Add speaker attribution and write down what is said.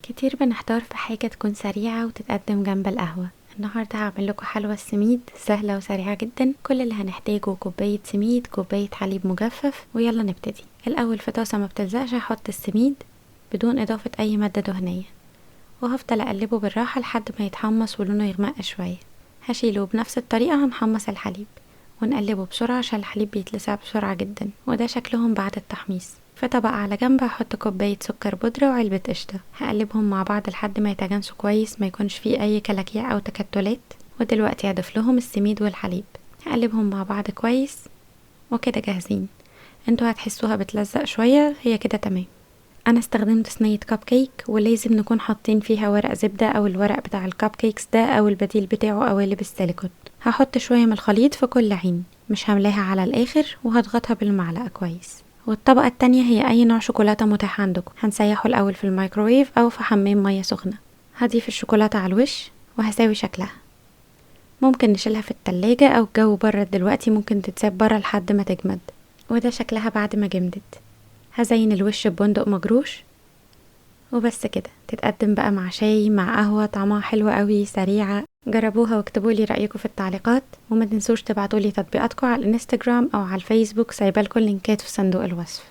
Speaker 1: كتير بنحتار في حاجة تكون سريعة وتتقدم جنب القهوة. النهاردة هعمل لكم حلوى السميد سهلة وسريعة جدا. كل اللي هنحتاجه كوباية سميد، كوباية حليب مجفف، ويلا نبتدي. الأول في طاسة ما بتلزقش هحط السميد بدون إضافة أي مادة دهنية، وهفضل أقلبه بالراحة لحد ما يتحمص ولونه يغمق شوية. هشيله بنفس الطريقة. هنحمص الحليب ونقلبه بسرعة عشان الحليب بيتلسع بسرعة جدا، وده شكلهم بعد التحميص. في طبق على جنب هحط كوباية سكر بودرة وعلبة قشطة، هقلبهم مع بعض لحد ما يتجانسوا كويس، ما يكونش فيه اي كلاكيع او تكتلات. ودلوقتي هضيف لهم السميد والحليب، هقلبهم مع بعض كويس وكده جاهزين. انتوا هتحسوها بتلزق شوية، هي كده تمام. انا استخدمت صينية كب كيك، ولازم نكون حاطين فيها ورق زبدة او الورق بتاع الكب كيكس ده او البديل بتاعه قوالب السيليكون. هحط شوية من الخليط في كل عين، مش هملاها على الاخر، وهضغطها بالمعلقة كويس. والطبقة التانية هي اي نوع شوكولاتة متاح عندكم، هنسيحه الاول في الميكروويف او في حمام مية سخنة. هضيف الشوكولاتة على الوش وهساوي شكلها. ممكن نشيلها في التلاجة او الجو برد دلوقتي، ممكن تتساب برا لحد ما تجمد. وده شكلها بعد ما جمدت. هزين الوش ببندق مجروش وبس كده. تتقدم بقى مع شاي، مع قهوة، طعمها حلو قوي، سريعة. جربوها واكتبولي رأيكم في التعليقات، وما تنسوش تبعتولي تطبيقاتكم على الانستجرام او على الفيسبوك، سايبالكم اللينكات في صندوق الوصف.